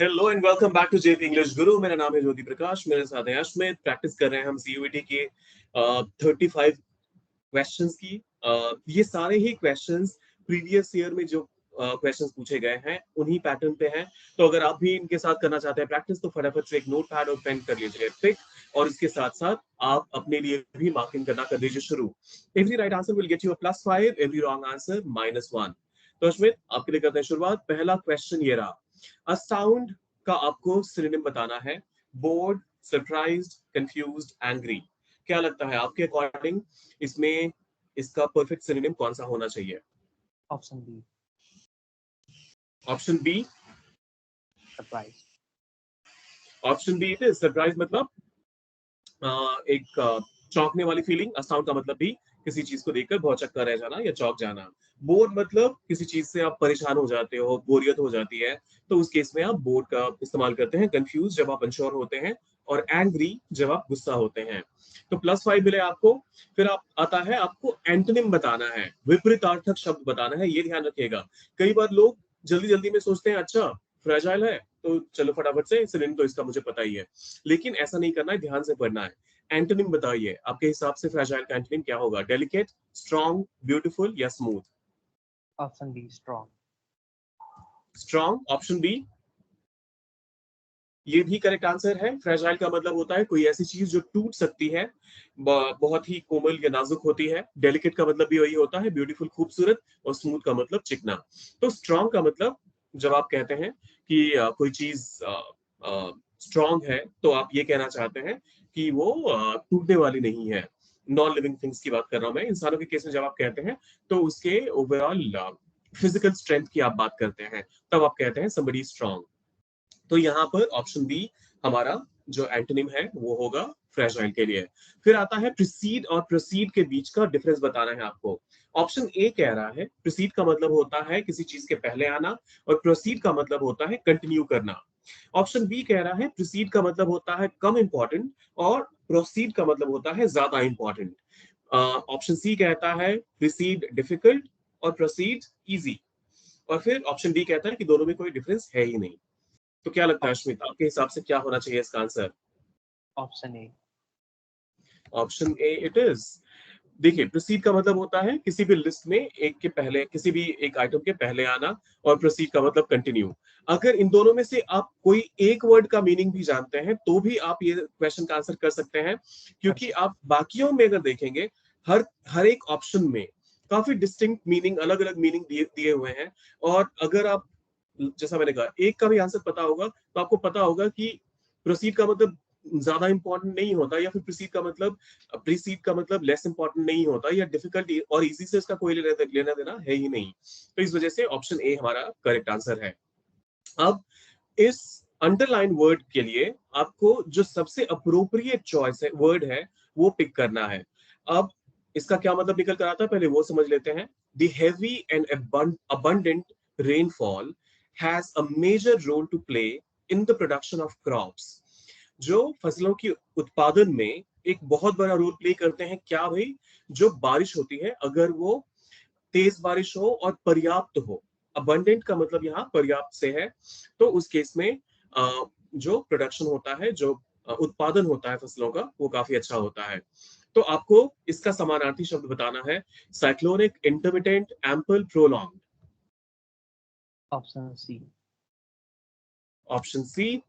Hello and welcome back to JP English Guru. मेरा नाम है ज्योति प्रकाश, मेरे साथ है अश्मित। प्रैक्टिस कर रहे हैं हम सीयूईटी के 35 क्वेश्चंस की। ये सारे ही क्वेश्चंस प्रीवियस ईयर में जो क्वेश्चंस पूछे गए हैं उन्हीं पैटर्न पे हैं। तो अगर आप भी इनके साथ करना चाहते हैं प्रैक्टिस, तो फटाफट से एक नोट पैड और पेन कर लीजिए पिक, और इसके साथ साथ आप अपने लिए भी मार्किंग करना कर दीजिए शुरू। Every right answer will get you +5, every wrong answer -1। तो अश्मित, आपके लिए करते हैं शुरुआत। पहला क्वेश्चन ये रहा। अ साउंड का आपको सिनोनिम बताना है। Board, surprised, confused, angry. क्या लगता है आपके अकॉर्डिंग इसमें इसका परफेक्ट सिनोनिम कौन सा होना चाहिए? Option B, option B. Surprise. Option B it is. Surprise मतलब एक चौंकने वाली फीलिंग। असाउंड का मतलब भी किसी चीज को देखकर भौचक्का रह जाना या चौंक जाना। बोर्ड मतलब किसी चीज से आप परेशान हो जाते हो, बोरियत हो जाती है, तो उस केस में आप बोर्ड का इस्तेमाल करते हैं। कंफ्यूज जब आप अनश्योर होते हैं, और एंग्री जब आप गुस्सा होते हैं। तो +5 मिले आपको। फिर आप आता है आपको एंटोनिम बताना है, विपरीतार्थक शब्द बताना है। ये ध्यान रखिएगा, कई बार लोग जल्दी जल्दी में सोचते हैं अच्छा फ्रेजाइल है तो चलो फटाफट से सिनोनिम तो इसका मुझे पता ही है, लेकिन ऐसा नहीं करना है, ध्यान से पढ़ना है। एंटोनिम बताइए, आपके हिसाब से फ्रेजाइल का एंटोनिम क्या होगा? डेलिकेट, स्ट्रॉन्ग, ब्यूटीफुल या smooth? Option B, strong. Strong, option B, ये भी करेक्ट आंसर है। फ्रेजाइल का मतलब होता है कोई ऐसी चीज जो टूट सकती है, बहुत ही कोमल या नाजुक होती है। डेलिकेट का मतलब भी वही होता है, ब्यूटीफुल खूबसूरत, और स्मूथ का मतलब चिकना। तो स्ट्रॉन्ग का मतलब, जब आप कहते हैं कि कोई चीज स्ट्रॉन्ग है, तो आप ये कहना चाहते हैं कि वो टूटने वाली नहीं है। नॉन लिविंग थिंग्स की बात कर रहा हूं मैं। इंसानों के केस में जब आप कहते हैं तो उसके ओवरऑल फिजिकल स्ट्रेंथ की आप बात करते हैं, तब आप कहते हैं somebody स्ट्रॉन्ग। तो यहाँ पर ऑप्शन बी हमारा जो एंटोनिम है वो होगा फ्रेजाइल के लिए। फिर आता है प्रिसीड और प्रोसीड के बीच का डिफरेंस बताना है आपको। ऑप्शन ए कह रहा है प्रिसीड का मतलब होता है किसी चीज के पहले आना, और प्रोसीड का मतलब होता है कंटिन्यू करना। ऑप्शन बी कह रहा है प्रिसीड का मतलब होता है कम इंपॉर्टेंट, और प्रोसीड का मतलब होता है ज्यादा इंपॉर्टेंट। ऑप्शन सी कहता है प्रिसीड डिफिकल्ट और प्रोसीड इजी। और फिर ऑप्शन डी कहता है कि दोनों में कोई डिफरेंस है ही नहीं। तो क्या लगता है अश्मित, आपके हिसाब से क्या होना चाहिए इसका answer? Option A. Option A it is. देखिए, प्रोसीड का मतलब होता है किसी भी लिस्ट में एक के पहले, किसी भी एक आइटम के पहले आना, और प्रोसीड का मतलब कंटिन्यू। अगर इन दोनों में से आप कोई एक वर्ड का मीनिंग भी जानते हैं तो भी आप ये क्वेश्चन का आंसर कर सकते हैं, क्योंकि आप बाकियों में अगर देखेंगे, हर हर एक ऑप्शन में काफी डिस्टिंक्ट मीनिंग, अलग अलग मीनिंग दिए दिए हुए हैं। और अगर आप, जैसा मैंने कहा, एक का भी आंसर पता होगा तो आपको पता होगा कि प्रोसीड का मतलब ज्यादा इंपॉर्टेंट नहीं होता, या फिर प्रीसीड का मतलब लेस इंपॉर्टेंट नहीं होता, या डिफिकल्ट और इजी से इसका कोई लेना देना है ही नहीं। तो इस वजह से ऑप्शन ए हमारा करेक्ट आंसर है। अब इस अंडरलाइन वर्ड के लिए आपको जो सबसे अप्रोप्रिएट चॉइस है वर्ड है वो पिक करना है। अब इसका क्या मतलब निकल कर आता है, पहले वो समझ लेते हैं। The heavy and abundant rainfall has a major role to play in the production of crops। जो फसलों की उत्पादन में एक बहुत बड़ा रोल प्ले करते हैं क्या भाई? जो बारिश होती है, अगर वो तेज बारिश हो और पर्याप्त हो। अबंडेंट का मतलब यहाँ पर्याप्त से है, तो उस केस में जो प्रोडक्शन होता है, जो उत्पादन होता है फसलों का, वो काफी अच्छा होता है। तो आपको इसका समानार्थी शब्द बताना है। Cyclonic, intermittent, ample, prolong. Option C. Option C,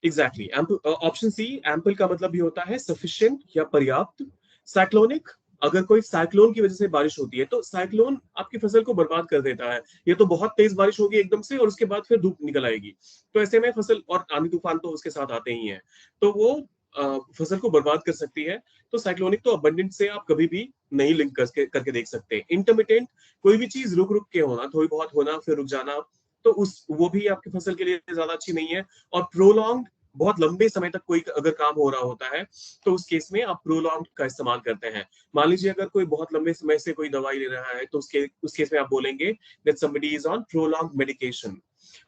exactly. Option C, ample का मतलब भी होता है सफिशिएंट या पर्याप्त। साइक्लोनिक, अगर कोई साइक्लोन की वजह से बारिश होती है तो साइक्लोन आपकी फसल को बर्बाद कर देता है। ये तो बहुत तेज बारिश होगी एकदम से, और उसके बाद फिर धूप निकल आएगी, तो ऐसे में फसल, और आंधी तूफान तो उसके साथ आते ही हैं, तो वो फसल को बर्बाद कर सकती है। तो साइक्लोनिक तो अबंडेंट से आप कभी भी नहीं लिंक करके देख सकते। इंटरमिटेंट, कोई भी चीज रुक रुक के होना, थोड़ी बहुत होना फिर रुक जाना, तो उस वो भी आपकी फसल के लिए ज्यादा अच्छी नहीं है। और प्रोलॉन्ग, बहुत लंबे समय तक कोई अगर काम हो रहा होता है तो उस केस में आप प्रोलॉन्ग का इस्तेमाल करते हैं। मान लीजिए अगर कोई बहुत लंबे समय से कोई दवाई ले रहा है तो उस केस में आप बोलेंगे that somebody is on prolonged medication।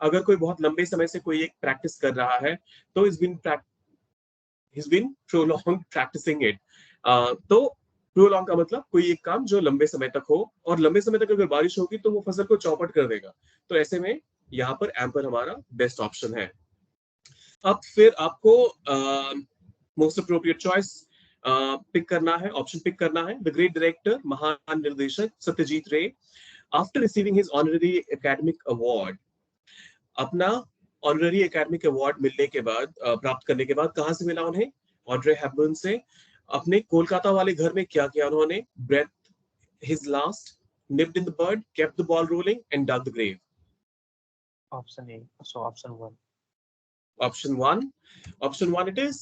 अगर कोई बहुत लंबे समय से कोई एक प्रैक्टिस कर रहा है तो he's been prolonged practicing it। तो प्रोलॉन्ग का मतलब कोई एक काम जो लंबे समय तक हो, और लंबे समय तक अगर बारिश होगी तो वो फसल को चौपट कर देगा। तो ऐसे में यहाँ पर एम्पर हमारा बेस्ट ऑप्शन है। अब फिर आपको मोस्ट अप्रोप्रिएट चॉइस पिक करना है, ऑप्शन पिक करना है। द ग्रेट डायरेक्टर, महान निर्देशक सत्यजीत रे, after receiving his honorary academic award, अपना ऑनररी एकेडमिक अवार्ड मिलने के बाद, प्राप्त करने के बाद कहां से मिला उन्हें? ऑड्रे हेपबर्न से। अपने कोलकाता वाले घर में क्या किया उन्होंने? Breathe his last, nipped in the bud, kept the ball rolling and dug the grave. Option A. So option 1. Option one it is.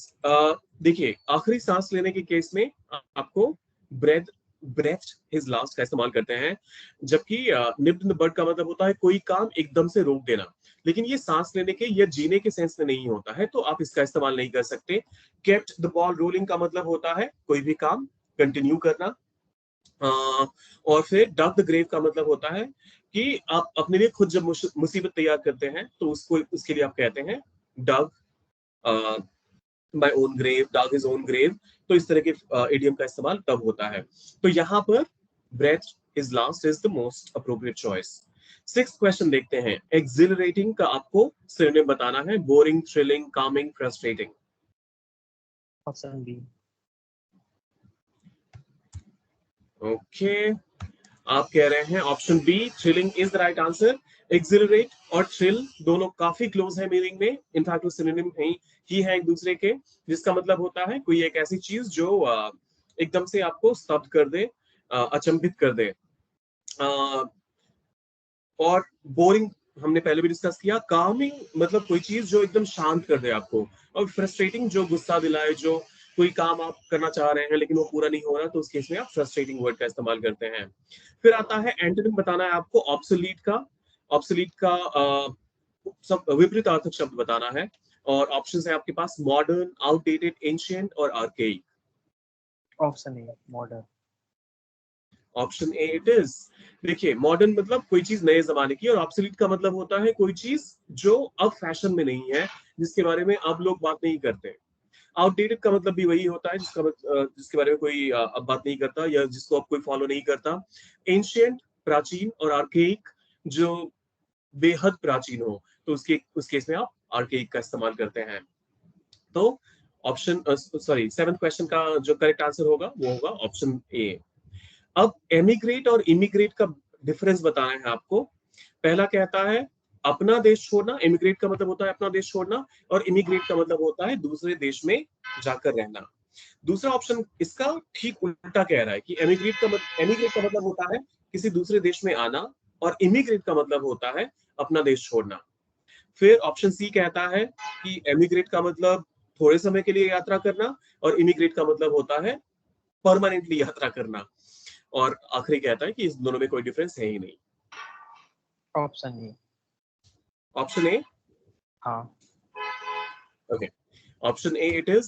देखिए, आखिरी सांस लेने के केस में आपको ब्रेथ ब्रेथ हिज लास्ट का इस्तेमाल करते हैं, जबकि निप्ड इन द बर्ड का मतलब होता है कोई काम एकदम से रोक देना। लेकिन ये सांस लेने के या जीने के सेंस में नहीं होता है, तो आप इसका इस्तेमाल नहीं कर सकते। केप्ट द बॉल रोलिंग का मतलब होता है कोई भी काम कंटिन्यू करना। और फिर डग द ग्रेव का मतलब होता है कि आप अपने लिए खुद जब मुसीबत तैयार करते हैं तो उसको उसके लिए आप कहते हैं dug my own grave, dug his own grave. तो इस तरह के इडियम का इस्तेमाल तब होता है। तो यहाँ पर breathe is last is the most appropriate choice. 6th question देखते हैं। एक्सिलरेटिंग का आपको सिनोनिम बताना है। Boring, thrilling, calming, frustrating. Option B. Okay, आप कह रहे हैं option B, thrilling is the right answer. Accelerate और थ्रिल दोनों काफी क्लोज है मीनिंग में, इनफैक्ट वो सिनोनिम ही है एक दूसरे के, जिसका मतलब होता है कोई एक ऐसी चीज जो एकदम से आपको स्तब्ध कर दे, अचंभित कर दे। और बोरिंग हमने पहले भी डिस्कस किया। कामिंग मतलब कोई चीज जो एकदम शांत कर दे आपको। और फ्रस्ट्रेटिंग जो गुस्सा दिलाए, जो कोई काम आप करना चाह रहे हैं लेकिन वो पूरा नहीं हो रहा, तो उस केस में आप फ्रस्ट्रेटिंग वर्ड का इस्तेमाल करते हैं। फिर आता है एंटोनिम बताना है आपको ऑब्सोलीट का। ऑब्सोलीट का सब विपरीत अर्थक शब्द बताना है। और ऑप्शंस है आपके पास मॉडर्न, आउटडेटेड, एंशिएंट और archaic. Option A. Modern. Option A it is. देखिए, मॉडर्न मतलब कोई चीज नए जमाने की, और ऑब्सोलीट का मतलब होता है कोई चीज जो अब फैशन में नहीं है, जिसके बारे में अब लोग बात नहीं करते। आउटडेटेड का मतलब भी वही होता है जिसके बारे में कोई अब बात नहीं करता, या जिसको अब कोई फॉलो नहीं करता। एंशिएंट प्राचीन, और आर्केइक जो बेहद प्राचीन हो, तो उस केस में आप आर्केइक का इस्तेमाल करते हैं। तो ऑप्शन सॉरी 7th क्वेश्चन का जो करेक्ट आंसर होगा वो होगा ऑप्शन ए। अब एमिग्रेट और इमिग्रेट का डिफरेंस बताना है आपको। पहला कहता है अपना देश छोड़ना, इमिग्रेट का मतलब होता है अपना देश छोड़ना, और इमिग्रेट का मतलब होता है दूसरे देश में जाकर रहना। दूसरा ऑप्शन इसका ठीक उल्टा कह रहा है कि एमिग्रेट का मतलब होता है किसी दूसरे देश में आना, और इमिग्रेट का मतलब होता है अपना देश छोड़ना। फिर ऑप्शन सी कहता है कि एमिग्रेट का मतलब थोड़े समय के लिए यात्रा करना, और इमिग्रेट का मतलब होता है परमानेंटली यात्रा करना। और आखिरी कहता है कि इस दोनों में कोई डिफरेंस है ही नहीं। Option A. Option A. हाँ. Okay, option A it is.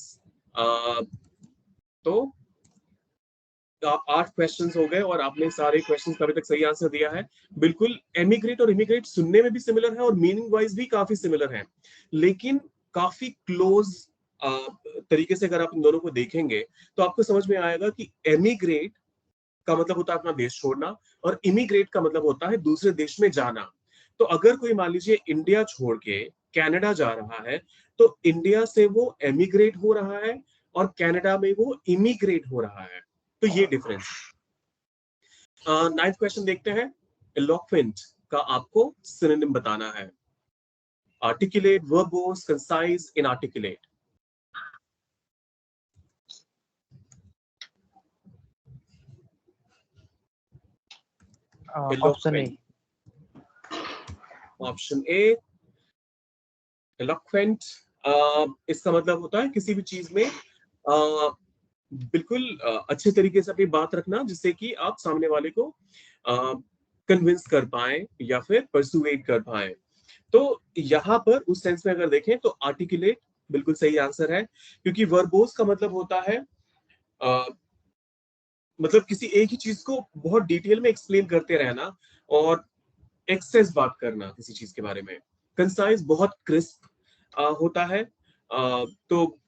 तो आप 8 क्वेश्चंस हो गए और आपने सारे क्वेश्चंस का अभी तक सही आंसर दिया है। बिल्कुल, एमिग्रेट और इमिग्रेट सुनने में भी सिमिलर है और मीनिंग वाइज भी काफी सिमिलर है, लेकिन काफी क्लोज तरीके से अगर आप इन दोनों को देखेंगे तो आपको समझ में आएगा कि एमिग्रेट का मतलब होता है अपना देश छोड़ना, और इमिग्रेट का मतलब होता है दूसरे देश में जाना। तो अगर कोई मान लीजिए इंडिया छोड़ के कनाडा जा रहा है, तो इंडिया से वो एमिग्रेट हो रहा है और कनाडा में वो इमिग्रेट हो रहा है। तो ये डिफरेंस। 9th क्वेश्चन देखते हैं। एलोक्वेंट का आपको सिनोनिम बताना है। Articulate, verbose, concise, inarticulate. Option A. Option A eloquent, इसका मतलब होता है किसी भी चीज में बिल्कुल अच्छे तरीके से अपनी बात रखना, जिससे कि आप सामने वाले को कन्विंस कर पाए या फिर परसुएट कर पाए। तो यहाँ पर उस सेंस में अगर देखें तो आर्टिकुलेट बिल्कुल सही आंसर है, क्योंकि वर्बोस का मतलब होता है मतलब किसी एक ही चीज को बहुत डिटेल में एक्सप्लेन करते रहना और एक्सेस बात करना किसी चीज के बारे में। कंसाइज बहुत क्रिस्प होता है। तो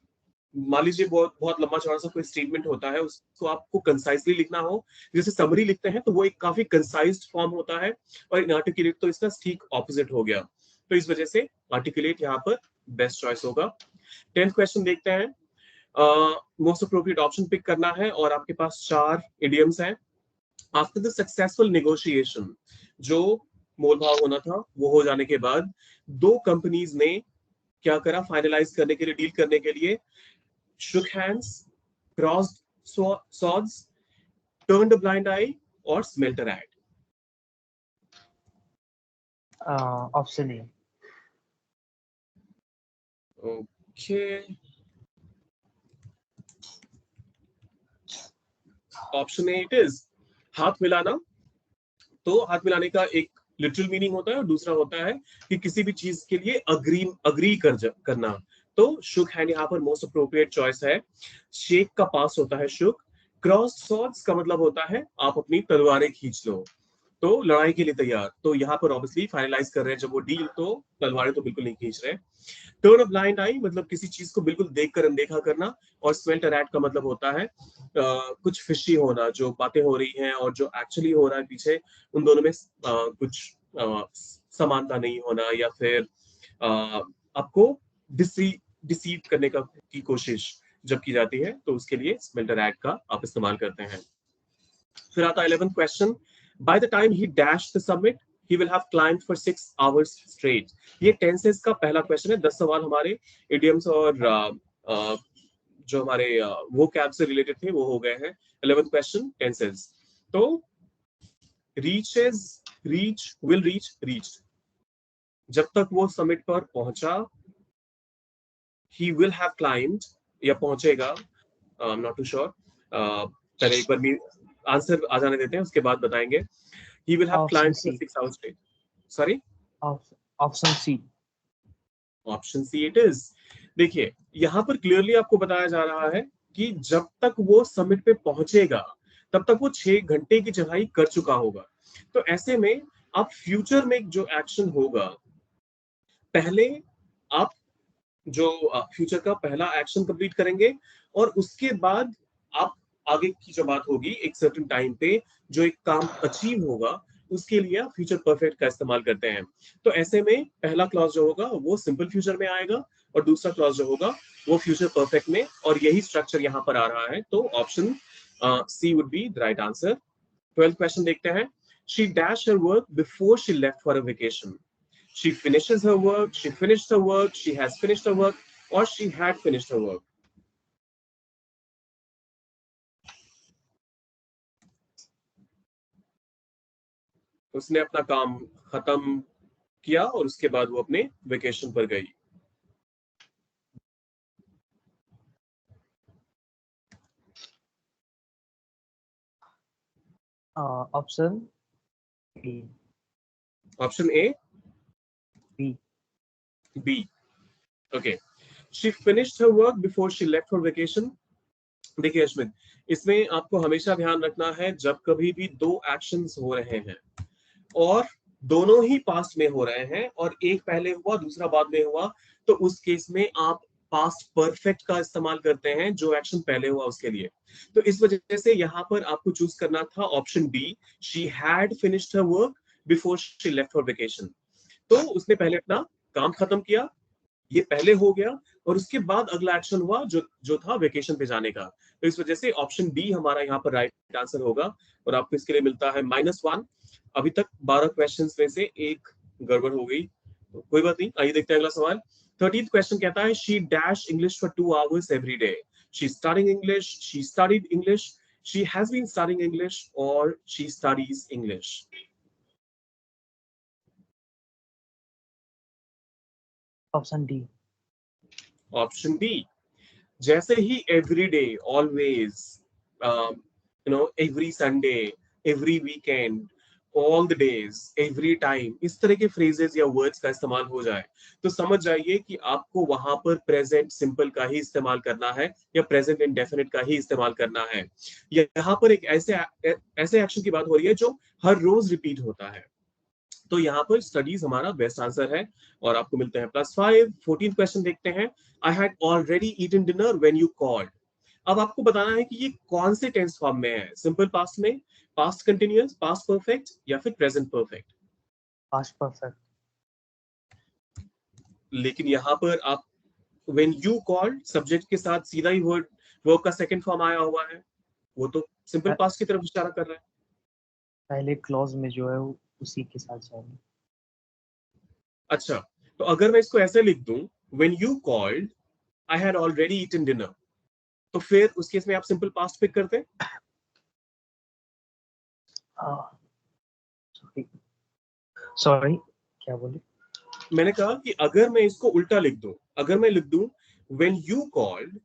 मान लीजिए बहुत बहुत लंबा चौड़ा सा कोई स्टेटमेंट होता है, उसको आपको कंसाइजली लिखना हो, जैसे समरी लिखते हैं, तो वो एक काफी कंसाइज्ड फॉर्म होता है। और इनआर्टिकुलेट तो इसका ठीक ऑपोजिट हो गया। तो इस वजह से आर्टिकुलेट यहाँ पर बेस्ट चॉइस होगा। 10th क्वेश्चन देखते हैं। मोस्ट अप्रोप्रिएट ऑप्शन पिक करना है और आपके पास 4 इडियम्स हैं। आफ्टर द सक्सेसफुल नेगोशिएशन, जो मोल भाव होना था वो हो जाने के बाद दो कंपनीज ने क्या करा, फाइनलाइज करने के लिए, डील करने के लिए, shook hands, crossed swords, turned a blind eye और smelt a rat? Option A. Okay. Option A it is. हाथ मिलाना, तो हाथ मिलाने का एक लिटरल मीनिंग होता है और दूसरा होता है कि किसी भी चीज के लिए अग्री करना। तो शुक हैंड यहाँ पर मोस्ट अप्रोप्रिएट चॉइस है। शेक का पास होता है शुक। क्रॉस सॉर्ड्स का मतलब होता है आप अपनी तलवारें खींच लो, तो लड़ाई के लिए तैयार। तो यहाँ पर ऑब्वियसली फाइनलाइज कर रहे हैं जब वो डील, तो तलवारें तो बिल्कुल नहीं खींच रहे। टर्न अ ब्लाइंड आई मतलब किसी चीज को बिल्कुल देखकर अनदेखा करना। और स्मेल्ट अ रैट का मतलब होता है कुछ फिशी होना, जो बातें हो रही हैं और जो एक्चुअली हो रहा है पीछे, उन दोनों में कुछ समानता नहीं होना, या फिर आपको डिसीव करने की कोशिश जब की जाती है, तो उसके लिए स्मेल्ट अ रैट का आप इस्तेमाल करते हैं। फिर आता है 11th question. By the time he dash the summit he will have climbed for 6 hours straight। ये टेंसेस का पहला क्वेश्चन है। 10 सवाल हमारे इडियम्स और जो हमारे वो कैब से रिलेटेड थे वो हो गए हैं। 11th question tenses. तो reaches, reach, will reach, reached, जब तक वो समिट पर पहुंचा। he will have climbed या पहुंचेगा, I am not too sure, पहले एक बार भी आंसर आ जाने देते हैं, उसके बाद बताएंगे। he will have option climbed for C. 6 hours straight। Sorry, option C. Option C it is. देखिए यहां पर क्लियरली आपको बताया जा रहा है कि जब तक वो समिट पे पहुंचेगा तब तक वो 6 घंटे की चढ़ाई कर चुका होगा। तो ऐसे में आप फ्यूचर में जो एक्शन होगा, पहले आप जो फ्यूचर का पहला एक्शन कंप्लीट करेंगे और उसके बाद आप आगे की जो बात होगी एक सर्टेन टाइम पे जो एक काम अचीव होगा, उसके लिए आप फ्यूचर परफेक्ट का इस्तेमाल करते हैं। तो ऐसे में पहला क्लॉज जो होगा वो सिंपल फ्यूचर में आएगा और दूसरा क्लॉज जो होगा वो फ्यूचर परफेक्ट में, और यही स्ट्रक्चर यहां पर आ रहा है। तो option C would be the right answer. 12th question देखते हैं। She dash her work before she left for a vacation. She finishes her work, she finished her work, she has finished her work, or she had finished her work. उसने अपना काम खत्म किया और उसके बाद वो अपने वेकेशन पर गई। Option B. Option A, B. B. Okay, she finished her work before she left for vacation. देखिए अश्मित, इसमें आपको हमेशा ध्यान रखना है जब कभी भी दो एक्शंस हो रहे हैं और दोनों ही पास्ट में हो रहे हैं और एक पहले हुआ दूसरा बाद में हुआ, तो उस केस में आप पास्ट परफेक्ट का इस्तेमाल करते हैं जो एक्शन पहले हुआ उसके लिए। तो इस वजह से यहां पर आपको चूज करना था option B, she had finished her work before she left for vacation. तो उसने पहले अपना काम खत्म किया, ये पहले हो गया, और उसके बाद अगला एक्शन हुआ जो जो था वेकेशन पे जाने का। तो इस वजह से ऑप्शन बी हमारा यहाँ पर राइट आंसर होगा और आपको इसके लिए मिलता है -1। अभी तक 12 क्वेश्चंस में से एक गड़बड़ हो गई, तो कोई बात नहीं। आइए देखते हैं अगला सवाल। 13th क्वेश्चन कहता है she dash English for 2 hours every day. She studying English, she studied English, she has been studying English, और she studies English. Option D. Option D. जैसे ही every day, always, every Sunday, every weekend, all the days, every time, इस तरह के phrases या words का इस्तेमाल हो जाए तो समझ जाइए कि आपको वहां पर प्रेजेंट सिंपल का ही इस्तेमाल करना है या प्रेजेंट इंडेफिनिट का ही इस्तेमाल करना है। यहाँ पर एक ऐसे एक्शन की बात हो रही है जो हर रोज रिपीट होता है। तो यहाँ पर स्टडीज हमारा बेस्ट आंसर है और आपको मिलते हैं +5। 14th क्वेश्चन देखते हैं। I had already eaten dinner when you called. अब आपको बताना है कि ये कौन से टेंस फॉर्म में है, सिंपल पास्ट में, पास्ट कंटिन्यूअस, पास्ट परफेक्ट या फिर प्रेजेंट परफेक्ट। Past perfect. लेकिन यहाँ पर आप when you called सब्जेक्ट के साथ सीधा ही वर्ब का सेकंड फॉर्म आया हुआ है, वो तो सिंपल पास्ट की तरफ इशारा कर रहा है। पहले क्लॉज में जो है वो उसी के साथ जाएंगे। अच्छा, तो अगर मैं इसको ऐसे लिख दूं, when you called I had already eaten dinner, तो फिर उस केस में आप सिंपल पास्ट पिक करते हैं। सॉरी क्या बोले? मैंने कहा कि अगर मैं इसको उल्टा लिख दूं, अगर मैं लिख दूं when you called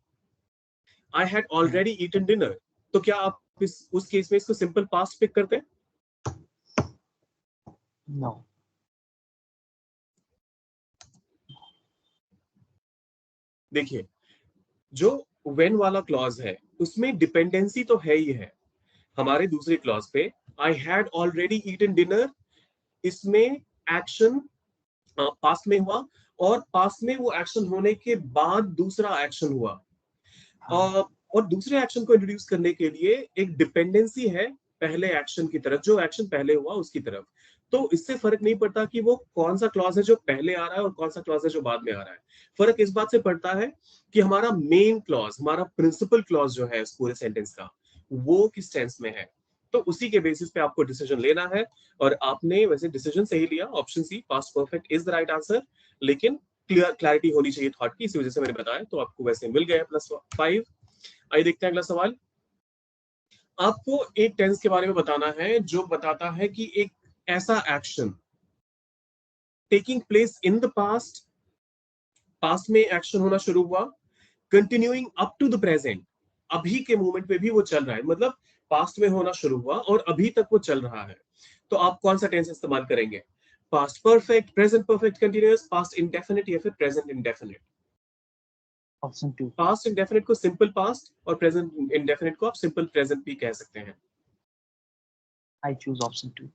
I had already eaten dinner, तो क्या आप उस केस में इसको सिंपल पास्ट पिक करते हैं? नो। देखिए, जो when वाला क्लॉज है उसमें डिपेंडेंसी तो है ही है। हमारे दूसरे क्लॉज पे I had already eaten dinner, इसमें एक्शन पास्ट में हुआ और पास्ट में वो एक्शन होने के बाद दूसरा एक्शन हुआ। और दूसरे एक्शन को इंट्रोड्यूस करने के लिए एक डिपेंडेंसी है पहले एक्शन की तरफ, जो एक्शन पहले हुआ उसकी तरफ। तो इससे फर्क नहीं पड़ता कि वो कौन सा क्लॉज है जो पहले आ रहा है और कौन सा क्लॉज है जो बाद में आ रहा है। फर्क इस बात से पड़ता है कि हमारा मेन क्लॉज, हमारा प्रिंसिपल क्लॉज जो है इस पूरे सेंटेंस का, वो किस टेंस में है। तो उसी के बेसिस पे आपको डिसीजन लेना है। और आपने वैसे डिसीजन सही लिया, option C past perfect is the right answer. लेकिन क्लैरिटी होनी चाहिए थॉट की, इसी वजह से मैंने बताया। तो आपको वैसे मिल गया +5। आइए देखते हैं अगला सवाल। आपको एक टेंस के बारे में बताना है जो बताता है कि एक ऐसा action taking place in the past, past में एक्शन होना शुरू हुआ, continuing up to the present, अभी के मोमेंट पे भी वो चल रहा है, मतलब पास्ट में होना शुरू हुआ और अभी तक वो चल रहा है। तो आप कौन सा टेंस इस्तेमाल करेंगे? Past perfect, present perfect continuous, past indefinite या फिर present indefinite? Option 2। Past indefinite को सिंपल पास्ट और प्रेजेंट इंडेफिनिट को आप सिंपल प्रेजेंट भी कह सकते हैं। I choose option 2।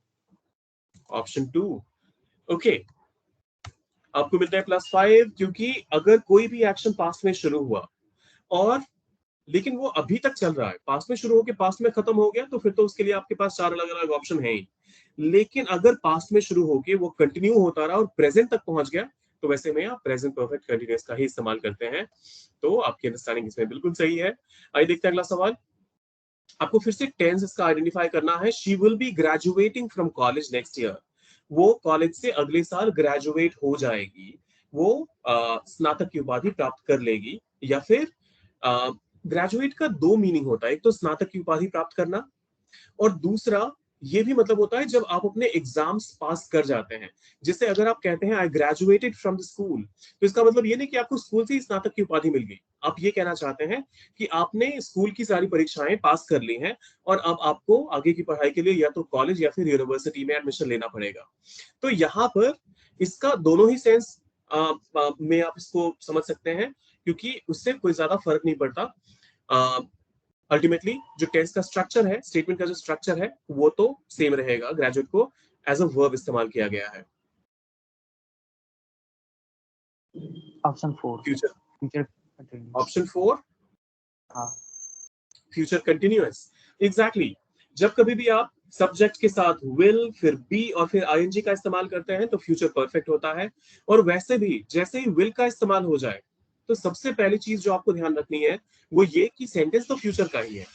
Option 2, okay. आपको मिलता है +5, क्योंकि अगर कोई भी एक्शन पास्ट में शुरू हुआ और लेकिन वो अभी तक चल रहा है, पास्ट में शुरू होकर पास्ट में खत्म हो गया, तो फिर तो उसके लिए आपके पास 4 अलग अलग ऑप्शन है ही। लेकिन अगर पास्ट में शुरू होके वो कंटिन्यू होता रहा और प्रेजेंट तक पहुंच गया, तो वैसे में आप प्रेजेंट परफेक्ट कंटिन्यूअस का ही इस्तेमाल करते हैं। तो आपकी अंडरस्टैंडिंग इसमें बिल्कुल सही है। आइए देखते हैं अगला सवाल। आपको फिर से टेंस इसका आइडेंटिफाई करना है। She will be graduating from college next year, वो कॉलेज से अगले साल ग्रेजुएट हो जाएगी, वो स्नातक की उपाधि प्राप्त कर लेगी। या फिर ग्रेजुएट का दो मीनिंग होता है, एक तो स्नातक की उपाधि प्राप्त करना, और दूसरा ये भी मतलब होता है जब आप अपने एग्जाम्स पास कर जाते हैं। जैसे अगर आप कहते हैं I graduated from the school, तो इसका मतलब ये नहीं कि आपको स्कूल से ही स्नातक की उपाधि मिल गई। आप ये कहना चाहते हैं कि आपने स्कूल की सारी परीक्षाएं पास कर ली हैं और अब आपको आगे की पढ़ाई के लिए या तो कॉलेज या फिर यूनिवर्सिटी में एडमिशन लेना पड़ेगा। तो यहाँ पर इसका दोनों ही सेंस में आप इसको समझ सकते हैं, क्योंकि उससे कोई ज्यादा फर्क नहीं पड़ता। अल्टीमेटली जो टेंस का स्ट्रक्चर है, स्टेटमेंट का जो स्ट्रक्चर है, वो तो सेम रहेगा। ग्रेजुएट को एज अ वर्ब इस्तेमाल किया गया है। Option 4। Future, future continuous. Option 4 हाँ। Future continuous, exactly. जब कभी भी आप सब्जेक्ट के साथ विल, फिर बी और फिर आईएनजी का इस्तेमाल करते हैं तो फ्यूचर परफेक्ट होता है। और वैसे भी जैसे ही विल का इस्तेमाल हो जाए, तो सबसे पहली चीज जो आपको ध्यान रखनी है वो ये कि सेंटेंस तो फ्यूचर का ही है।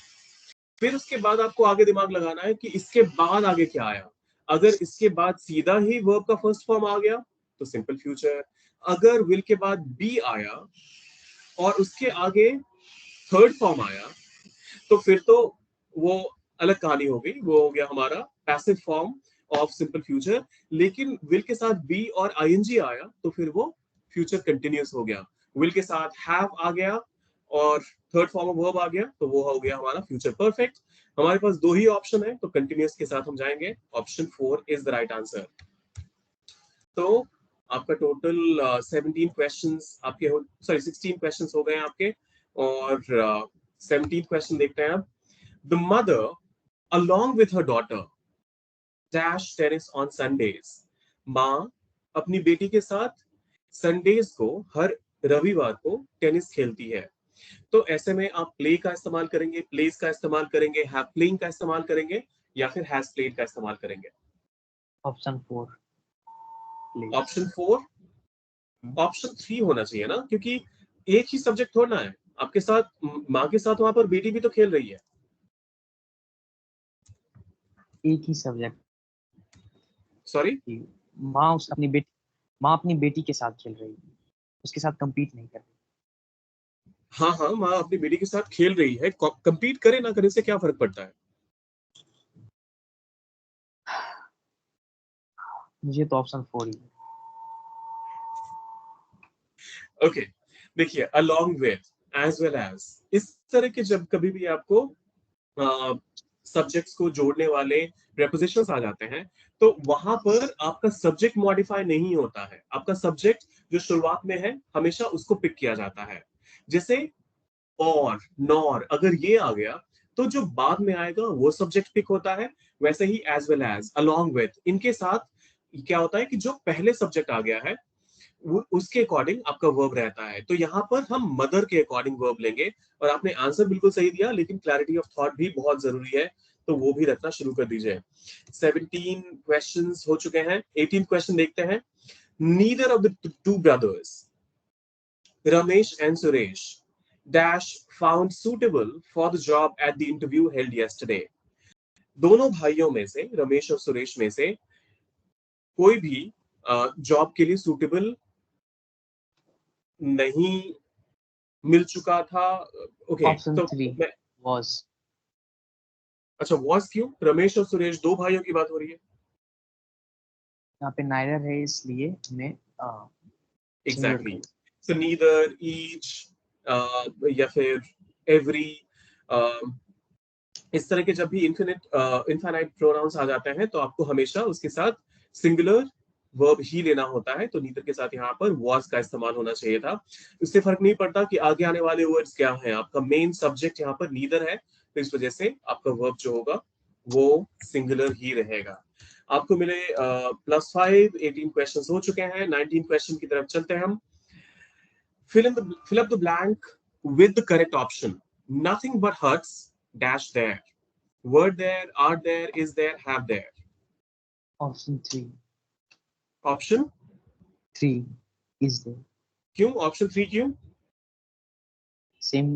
फिर उसके बाद आपको आगे दिमाग लगाना है कि इसके बाद आगे क्या आया। अगर इसके बाद सीधा ही वर्ब का फर्स्ट फॉर्म आ गया तो सिंपल फ्यूचर। अगर विल के बाद बी आया और उसके आगे थर्ड फॉर्म आया, तो फिर तो वो अलग कहानी हो गई, वो हो गया हमारा passive form of simple future. लेकिन विल के साथ बी और आईएनजी आया तो फिर वो फ्यूचर कंटिन्यूअस हो गया। विल के साथ हैव आ गया और थर्ड फॉर्म ऑफ वर्ब आ गया, तो वो हो गया हमारा फ्यूचर परफेक्ट। हमारे पास दो ही ऑप्शन है, तो कंटिन्यूअस के साथ हम जाएंगे। Option 4 is the right answer. तो आपका टोटल 17 क्वेश्चंस आपके हो, सॉरी 16 क्वेश्चंस हो गए हैं आपके। और 17 क्वेश्चन देखते हैं अब। The mother, along with her daughter, dash tennis on Sundays. माँ अपनी बेटी के साथ संडेज को, हर रविवार को टेनिस खेलती है। तो ऐसे में आप प्ले का इस्तेमाल करेंगे, प्लेस का इस्तेमाल करेंगे, हैव प्लेइंग का इस्तेमाल करेंगे, या फिर हैज प्लेड का इस्तेमाल करेंगे? Option 4 please. ऑप्शन 4 ऑप्शन 3 होना चाहिए ना, क्योंकि एक ही सब्जेक्ट थोड़ा ना है आपके साथ, माँ के साथ वहां पर बेटी भी तो खेल रही है। एक ही सब्जेक्ट सॉरी। थी। माँ अपनी बेटी के साथ खेल रही है, उसके साथ compete नहीं कर रही। हाँ हाँ, माँ अपनी बेटी के साथ खेल रही है, compete करे ना करे से क्या फर्क पड़ता है। मुझे तो ऑप्शन 4 ही। ओके, देखिए along with, as well as, इस तरह के जब कभी भी आपको सब्जेक्ट्स को जोड़ने वाले prepositions आ जाते हैं, तो वहां पर आपका सब्जेक्ट मॉडिफाई नहीं होता है, आपका सब्जेक्ट जो शुरुआत में है हमेशा उसको पिक किया जाता है। जैसे और, नॉर, अगर ये आ गया तो जो बाद में आएगा वो सब्जेक्ट पिक होता है। वैसे ही as well as, along with, इनके साथ क्या होता है कि जो पहले सब्जेक्ट आ गया है वो उसके अकॉर्डिंग आपका वर्ब रहता है। तो यहाँ पर हम मदर के अकॉर्डिंग वर्ब लेंगे। और आपने आंसर बिल्कुल सही दिया, लेकिन क्लैरिटी ऑफ थॉट भी बहुत जरूरी है, तो वो भी रखना शुरू कर दीजिए। 17 क्वेश्चंस हो चुके हैं, 18 क्वेश्चन देखते हैं। Neither of the two brothers, Ramesh and Suresh dash found suitable for the job at the interview held yesterday. दोनों भाइयों में से, रमेश और सुरेश में से कोई भी जॉब के लिए सूटेबल नहीं मिल चुका था। ओके, ऑप्शन तो 3 मैं, was। अच्छा वॉज क्यों, रमेश और सुरेश दो भाइयों की बात हो रही है। यहाँ पे नाइदर है, इसलिए हमने सिंगुलर एग्जैक्टली, कर सो नीदर, ईच, या फिर एवरी, इस तरह के जब भी इनफाइनाइट प्रोनाउंस आ जाते हैं तो आपको हमेशा उसके साथ सिंगुलर वर्ब ही लेना होता है। तो नीदर के साथ यहाँ पर वॉज का इस्तेमाल होना चाहिए था। इससे फर्क नहीं पड़ता कि आगे आने वाले वर्ड्स क्या हैं, आपका मेन सब्जेक्ट यहाँ पर नीदर है, तो इस वजह से आपका वर्ब जो होगा वो सिंगुलर ही रहेगा। आपको मिले +5, 18 क्वेश्चन हो चुके हैं। 19 क्वेश्चन की तरफ चलते हैं हम। Fill up the blank with the correct option. Nothing but huts dash there. Were there, are there, is there, have there. Option 3 Option 3 is there। क्यों, ऑप्शन 3 क्यों? सेम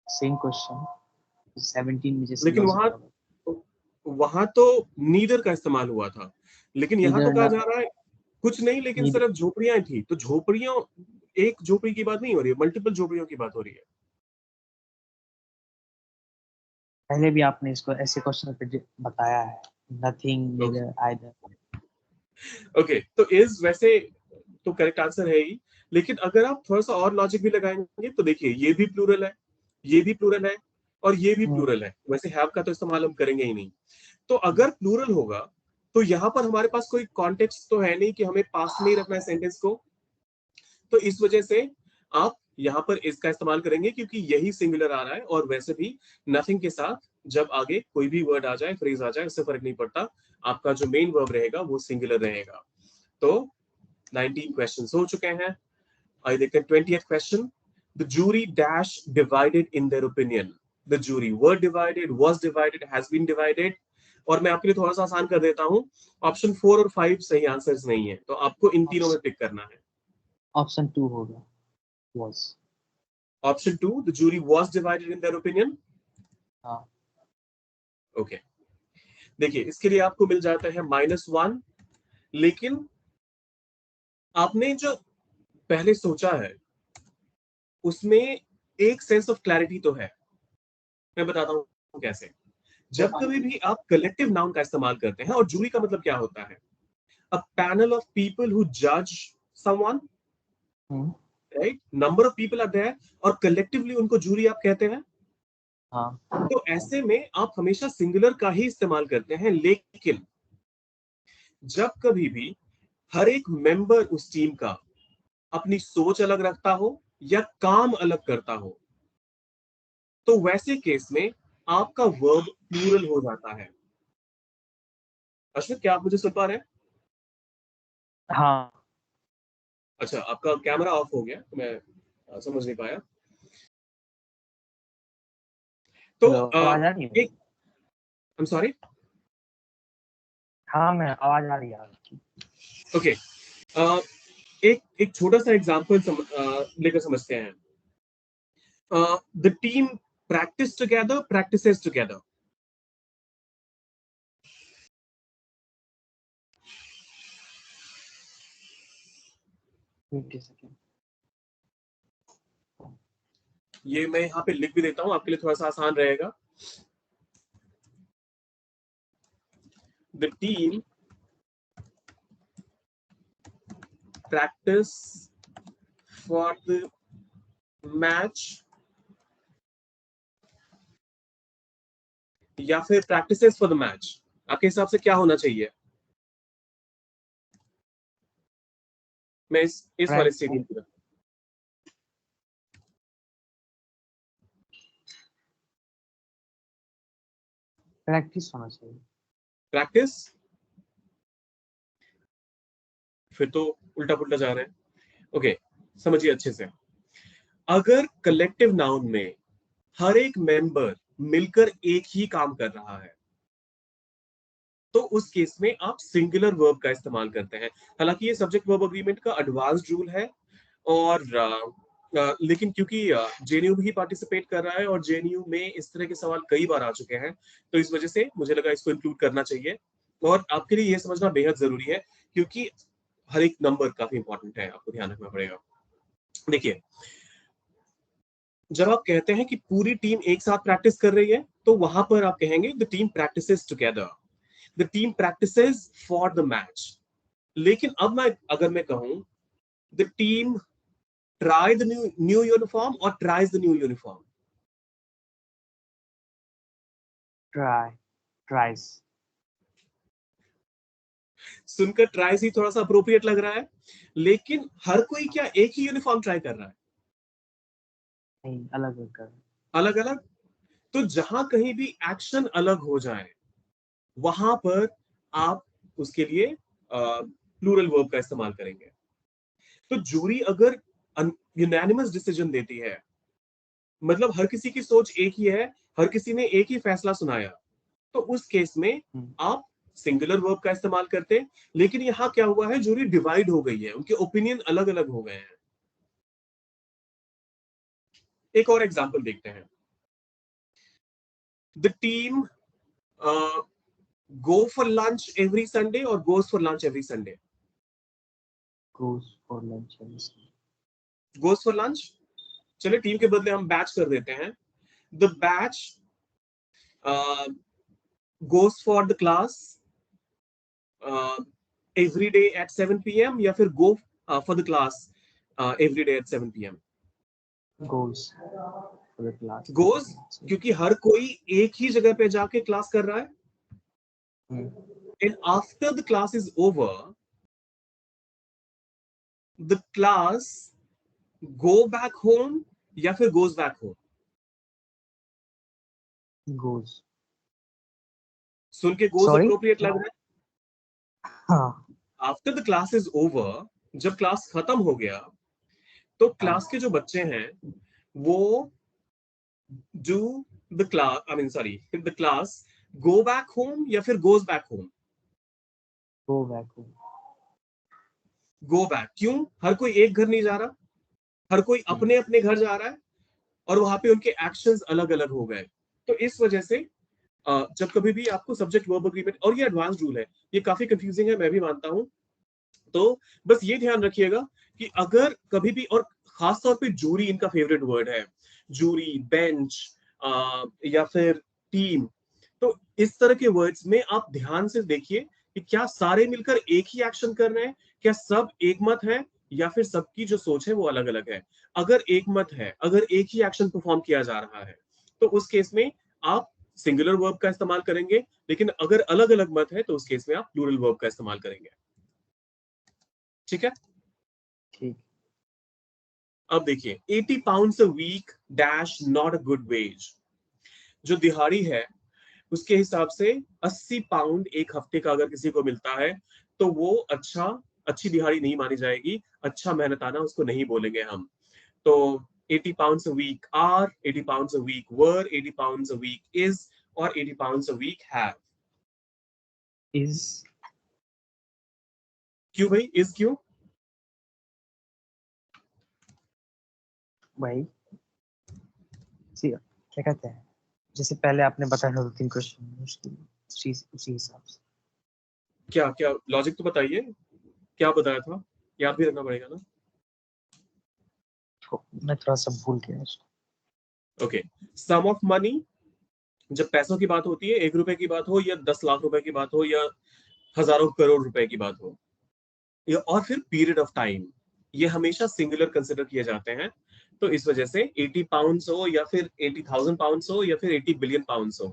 सेम क्वेश्चन 17 में जैसे लेकिन लॉजिक वहां होगा। वहां तो नीदर का इस्तेमाल हुआ था, लेकिन यहाँ तो इधर कहा ना, जा रहा है कुछ नहीं, लेकिन सिर्फ झोपड़ियां थी। तो झोपड़ियां, एक झोपड़ी की बात नहीं हो रही है, मल्टीपल झोपड़ियों की बात हो रही है। पहले भी आपने इसको ऐसे क्वेश्चन पे बताया है। Nothing, okay neither, either. Okay, तो इज वैसे तो करेक्ट आंसर है ही, लेकिन अगर आप थोड़ा सा और लॉजिक भी लगाएंगे तो देखिए ये भी प्लूरल है, ये भी प्लूरल है, और ये भी प्लूरल है। वैसे हैव का तो इस्तेमाल हम करेंगे ही नहीं। तो अगर प्लूरल होगा तो यहाँ पर हमारे पास कोई कॉन्टेक्स्ट तो है नहीं कि हमें पास में ही रखना है सेंटेंस को। तो इस वजह से आप यहाँ पर इसका इस्तेमाल करेंगे, क्योंकि यही सिंगुलर आ रहा है। और वैसे भी नथिंग के साथ जब आगे कोई भी वर्ड आ जाए, फ्रेज आ जाए, इससे फर्क नहीं पड़ता, आपका जो मेन वर्ब रहेगा वो सिंगुलर रहेगा। तो 19 क्वेश्चंस हो चुके हैं। आइए देखते हैं 20th question. The jury dash divided in their opinion. The jury were divided, was divided, has been divided. और मैं आपके लिए थोड़ा सा आसान कर देता हूं, ऑप्शन 4 और 5 सही आंसर्स नहीं है, तो आपको इन तीनों में पिक करना है। ऑप्शन 2 होगा, was। Option 2, the jury was divided in their opinion. हाँ। ओके, देखिए इसके लिए आपको मिल जाता है -1, लेकिन आपने जो पहले सोचा है उसमें एक सेंस ऑफ क्लैरिटी तो है। मैं बताता हूं कैसे। जब कभी भी आप कलेक्टिव नाउन का इस्तेमाल करते हैं, और जूरी का मतलब क्या होता है, a panel of people who जज someone, hmm. Right, number of people are there, और कलेक्टिवली उनको जूरी आप कहते हैं। हाँ। तो ऐसे में आप हमेशा सिंगुलर का ही इस्तेमाल करते हैं, लेकिन जब कभी भी हर एक मेंबर उस टीम का अपनी सोच अलग रखता हो या काम अलग करता हो, तो वैसे केस में आपका वर्ब प्लूरल हो जाता है। अश्विन, क्या आप मुझे सुन पा रहे हैं? हाँ। अच्छा, आपका कैमरा ऑफ हो गया तो मैं समझ नहीं पाया। तो हेलो, आवाज आ रही है एक, मेरी? I am sorry. हाँ, मैं आवाज आ रही है आपकी। ओके, एक छोटा सा एग्जांपल लेकर समझते हैं. The team practice together, practices together. Wait a second. ये मैं यहाँ पे लिख भी देता हूं, आपके लिए थोड़ा सा आसान रहेगा. The team practice for the match, या फिर प्रैक्टिसेस फॉर द मैच. आपके हिसाब से क्या होना चाहिए? मैं इस वाले स्टेडियम की प्रैक्टिस होना चाहिए. प्रैक्टिस. फिर तो उल्टा पुल्टा जा रहे हैं. ओके, समझिए अच्छे से. अगर कलेक्टिव नाउन में हर एक मेंबर मिलकर एक ही काम कर रहा है, तो उस केस में आप सिंगुलर वर्ब का इस्तेमाल करते हैं. हालांकि ये सब्जेक्ट वर्ब अग्रीमेंट का एडवांस्ड रूल है, और लेकिन क्योंकि जेएनयू भी पार्टिसिपेट कर रहा है और जेएनयू में इस तरह के सवाल कई बार आ चुके हैं, तो इस वजह से मुझे लगा इसको इंक्लूड करना चाहिए. और आपके लिए ये समझना बेहद जरूरी है, क्योंकि हर एक नंबर काफी इंपॉर्टेंट है, आपको ध्यान रखना पड़ेगा. देखिए, जब आप कहते हैं कि पूरी टीम एक साथ प्रैक्टिस कर रही है, तो वहां पर आप कहेंगे the team practises together, the team practises for the match. लेकिन अब मैं कहूं the team try the new uniform और tries the new uniform. Tries. सुनकर ट्राइज ही थोड़ा सा अप्रोप्रिएट लग रहा है, लेकिन हर कोई क्या एक ही यूनिफॉर्म ट्राई कर रहा है? नहीं, अलग अलग कर. अलग अलग. तो जहां कहीं भी एक्शन अलग हो जाए, वहां पर आप उसके लिए प्लूरल वर्ब का इस्तेमाल करेंगे. तो जूरी अगर यूनानिमस डिसीजन देती है, मतलब हर किसी की सोच एक ही है, हर किसी ने एक ही फैसला सुनाया, तो उस केस में आप सिंगुलर वर्ब का इस्तेमाल करते हैं. लेकिन यहां क्या हुआ है, जूरी डिवाइड हो गई है, उनके ओपिनियन अलग अलग हो गए हैं. एक और एग्जांपल देखते हैं. The team go for lunch every Sunday और goes for lunch every Sunday. Goes for lunch every Sunday. Goes for lunch. चलिए टीम के बदले हम बैच कर देते हैं. The batch goes for the class every day at 7 PM, या फिर go for the class every day at 7 PM. Goes for the class. Goes, क्योंकि हर कोई एक ही जगह पे जाके क्लास कर रहा है. And after the class is over, the class go back home या फिर गोज बैक होम. Goes. सुन के गोज Sorry? अप्रोप्रिएट लग रहा है. हाँ. After the class is over, जब क्लास खत्म हो गया, तो क्लास के जो बच्चे हैं वो do the class, I mean sorry, the class go back home या फिर goes back home. Go back home. Go back. क्यों? हर कोई एक घर नहीं जा रहा, हर कोई अपने अपने घर जा रहा है, और वहां पे उनके एक्शंस अलग अलग हो गए. तो इस वजह से जब कभी भी आपको सब्जेक्ट वर्ब एग्रीमेंट, और ये एडवांस रूल है, ये काफी कंफ्यूजिंग है, मैं भी मानता हूं. तो बस ये ध्यान रखिएगा कि अगर कभी भी, और खास तौर पे जूरी इनका फेवरेट वर्ड है, जूरी, बेंच, या फिर टीम. तो इस तरह के वर्ड्स में आप ध्यान से देखिए कि क्या सारे मिलकर एक ही एक्शन कर रहे हैं, क्या सब एक मत है, या फिर सबकी जो सोच है वो अलग अलग है. अगर एक मत है, अगर एक ही एक्शन परफॉर्म किया जा रहा है, तो उस केस में आप सिंगुलर वर्ब का इस्तेमाल करेंगे. लेकिन अगर अलग अलग मत है, तो उस केस में आप प्लूरल वर्ब का इस्तेमाल करेंगे. ठीक है. ठीक. अब देखिए, 80 pounds a week dash not a good wage. जो दिहाड़ी है, उसके हिसाब से 80 पाउंड एक हफ्ते का अगर किसी को मिलता है, तो वो अच्छी दिहाड़ी नहीं मानी जाएगी. अच्छा मेहनताना उसको नहीं बोलेंगे हम. तो 80 pounds a week are, 80 pounds a week were, 80 pounds a week is, और 80 pounds a week have. Is. क्यों भाई, इज क्यों? वही क्या कहते हैं, जैसे पहले आपने बताया था 2-3 क्वेश्चन, उसी उसी हिसाब से। क्या क्या लॉजिक तो बताइए, क्या बताया था, याद भी रखना पड़ेगा ना। मैं थोड़ा सा भूल गया उसको। ओके, सम ऑफ मनी, जब पैसों की बात होती है, 1 रुपए की बात हो या 10 लाख रुपए की बात हो या हजारों करोड़ रुपए की बात हो, या और फिर पीरियड ऑफ टाइम, ये हमेशा सिंगुलर कंसिडर किए जाते हैं। तो इस वजह से 80 पाउंड्स हो या फिर 80,000 पाउंड्स हो या फिर 80 बिलियन पाउंड्स हो,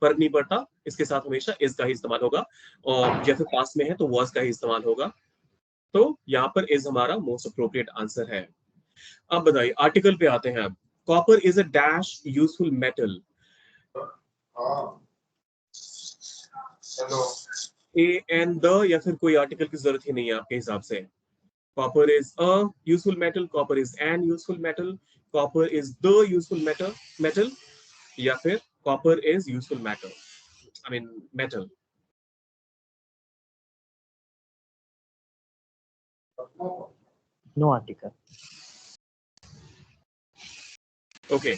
फर्क नहीं पड़ता, इसके साथ हमेशा इज का ही इस्तेमाल होगा, और या फिर पास में है तो वॉज का ही इस्तेमाल होगा। तो यहाँ पर इज हमारा मोस्ट अप्रोप्रिएट आंसर है। अब बताइए, आर्टिकल पे आते हैं अब। Copper is a dash useful metal. A and the, या फिर कोई आर्टिकल की जरूरत ही नहीं है आपके हिसाब से। Copper is a useful metal, copper is an useful metal, copper is the useful metal, या फिर copper is useful metal, I mean metal. No article. Okay,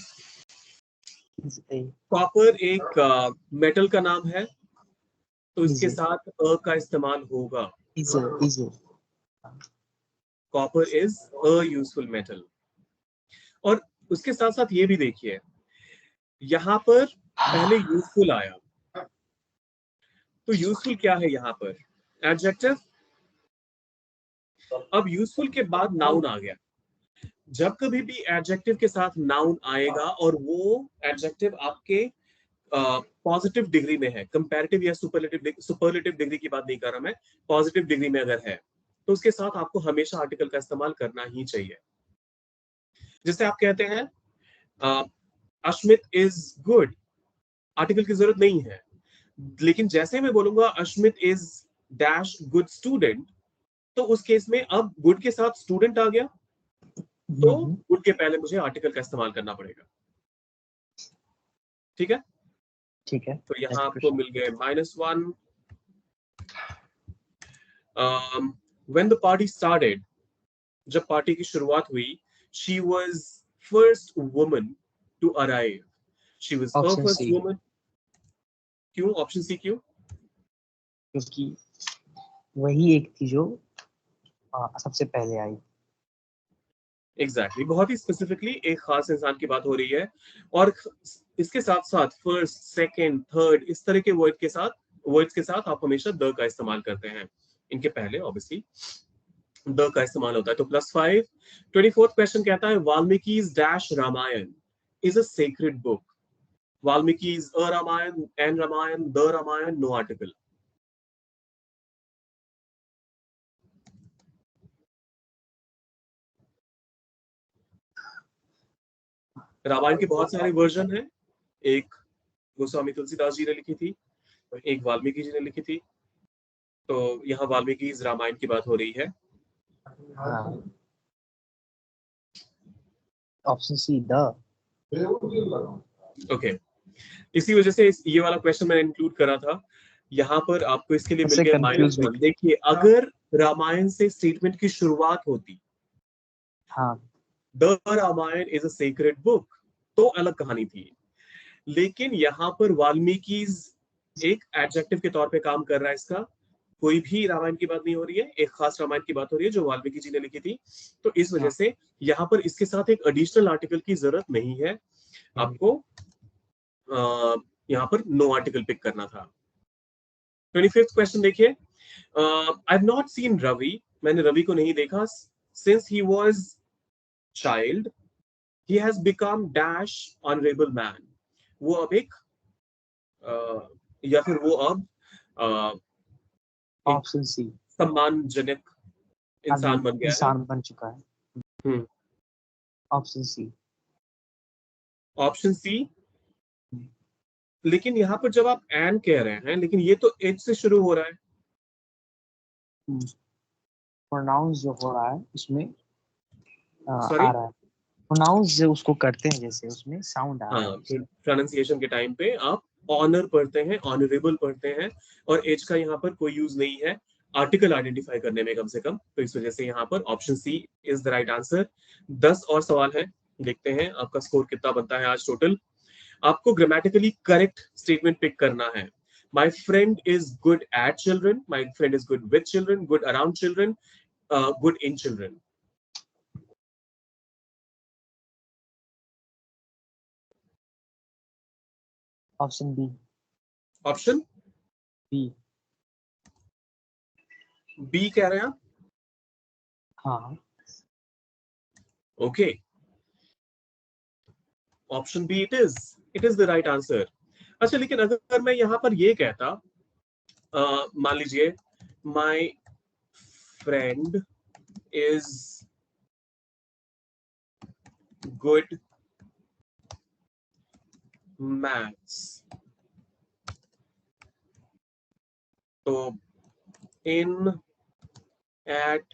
copper एक मेटल का नाम है, तो इसके साथ अ का इस्तेमाल होगा। Copper is a useful metal। और उसके साथ साथ ये भी देखिए, यहाँ पर पहले यूजफुल आया, तो यूजफुल क्या है यहाँ पर, एडजेक्टिव। अब यूजफुल के बाद नाउन आ गया। जब कभी भी एडजेक्टिव के साथ नाउन आएगा और वो एडजेक्टिव आपके पॉजिटिव डिग्री में है, कंपैरेटिव या सुपरलेटिव डिग्री की बात नहीं कर रहा मैं, पॉजिटिव डिग्री में अगर है, तो उसके साथ आपको हमेशा आर्टिकल का इस्तेमाल करना ही चाहिए। जैसे आप कहते हैं अश्मित इज गुड, आर्टिकल की जरूरत नहीं है, लेकिन जैसे मैं बोलूंगा Ashmit is dash good student, तो उस केस में अब गुड के साथ स्टूडेंट आ गया, तो गुड के पहले मुझे आर्टिकल का इस्तेमाल करना पड़ेगा। ठीक है, ठीक है। तो यहाँ आपको मिल गए -1। When the party started, जब पार्टी की शुरुआत हुई, she was first woman to arrive, she was a first woman। क्यों ऑप्शन सी क्यों? क्योंकि वही एक थी जो सबसे पहले आई। एग्जैक्टली, बहुत ही स्पेसिफिकली एक खास इंसान की बात हो रही है, और इसके साथ साथ फर्स्ट, सेकंड, थर्ड, इस तरह के वर्ड्स के साथ आप हमेशा द का इस्तेमाल करते हैं, इनके पहले ऑब्वियसली द का इस्तेमाल होता है। तो +5। 24th क्वेश्चन कहता है Valmiki's dash Ramayana is a sacred book. Valmiki's a Ramayana, an Ramayana, the Ramayana, no article. Ramayana के बहुत सारे वर्जन हैं, एक गोस्वामी तुलसीदास जी ने लिखी थी, एक वाल्मीकि जी ने लिखी थी, तो यहाँ वाल्मीकि रामायण की बात हो रही है। Option see the. ओके, इसी वजह से ये वाला क्वेश्चन मैंने इंक्लूड करा था। यहाँ पर आपको इसके लिए मिल गया -1। देखिए, अगर रामायण से स्टेटमेंट की शुरुआत होती, the Ramayana is a sacred book, तो अलग कहानी थी, लेकिन यहाँ पर वाल्मीकि एक एडजेक्टिव के तौर पे काम कर रहा है, इसका कोई भी रामायण की बात नहीं हो रही है, एक खास रामायण की बात हो रही है जो वाल्मीकि जी ने लिखी थी, तो इस वजह से यहाँ पर इसके साथ एक एडिशनल आर्टिकल की जरूरत नहीं है, आपको यहाँ पर नो आर्टिकल पिक करना था। 25th क्वेश्चन देखिए, I have not seen Ravi, मैंने रवि को नहीं देखा, since he was child he has become dash honourable man, वो अब एक या फिर वो अब ऑप्शन सी सम्मानजनक इंसान बन गया है, इंसान बन चुका है। Option C. ऑप्शन सी, लेकिन यहाँ पर जब आप एन कह रहे हैं, लेकिन ये तो एच से शुरू हो रहा है। प्रोनाउंस जो हो रहा है उसमें आ रहा है, प्रोनाउंस जो उसको करते हैं जैसे उसमें साउंड आ रहा है। प्रोनाउंसिएशन के टाइम पे आप ऑनर पढ़ते हैं, ऑनरेबल पढ़ते हैं, और एच का यहाँ पर कोई यूज नहीं है आर्टिकल आइडेंटिफाई करने में कम से कम, तो इस वजह से यहाँ पर option C is the right answer. 10 और सवाल है, देखते हैं आपका स्कोर कितना बनता है आज टोटल। आपको ग्रामेटिकली करेक्ट स्टेटमेंट पिक करना है। My friend is good at children, my friend is good with children, good around children, good in children. Option B. Option B. B कह रहे हैं आप? हाँ। Okay, option B it is the right answer. अच्छा, लेकिन अगर मैं यहां पर ये कहता, मान लीजिए माई फ्रेंड इज गुड मैथ्स, तो इन, एट,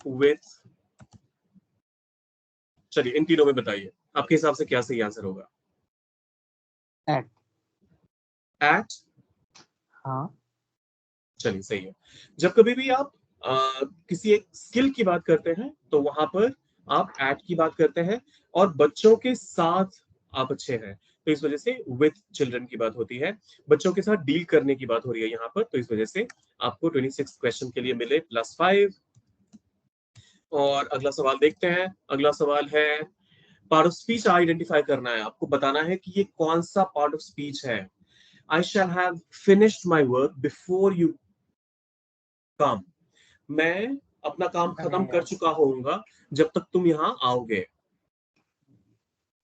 विथ, चलिए इन तीनों में बताइए आपके हिसाब से क्या सही आंसर होगा? एट। एट? हाँ। चलिए सही है। जब कभी भी आप किसी एक स्किल की बात करते हैं तो वहां पर आप एट की बात करते हैं, और बच्चों के साथ आप अच्छे हैं तो इस वजह से विथ चिल्ड्रन की बात होती है। बच्चों के साथ डील करने की बात हो रही है यहाँ पर, तो इस वजह से आपको 26 क्वेश्चन के लिए मिले +5। और अगला सवाल देखते हैं। अगला सवाल है, पार्ट ऑफ स्पीच आइडेंटिफाई करना है आपको, बताना है कि ये कौन सा पार्ट ऑफ स्पीच है। I shall have finished my work before you come, मैं अपना काम खत्म कर चुका होऊंगा जब तक तुम यहाँ आओगे,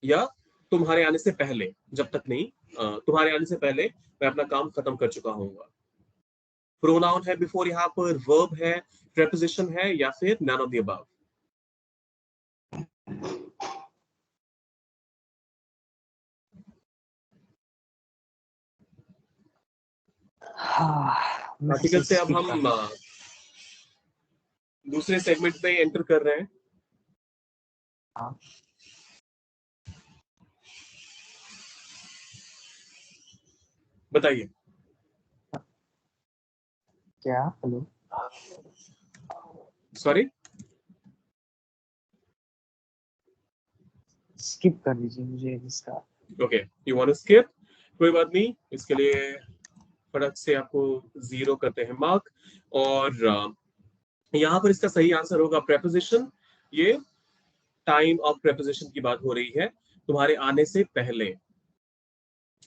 या तुम्हारे आने से पहले, जब तक नहीं, तुम्हारे आने से पहले मैं अपना काम खत्म कर चुका होऊंगा। प्रोनाउन है बिफोर, यहाँ पर वर्ब है, प्रेपोजिशन है, या फिर none of the above. Article से अब हम दूसरे सेगमेंट में एंटर कर रहे हैं। हाँ। बताइए। क्या? हेलो? सॉरी, स्किप कर दीजिए मुझे इसका। Okay, you want to skip? कोई बात नहीं, इसके लिए फटक से आपको 0 करते हैं मार्क। और यहाँ पर इसका सही आंसर होगा प्रेपोजिशन। ये टाइम ऑफ प्रेपोजिशन की बात हो रही है, तुम्हारे आने से पहले।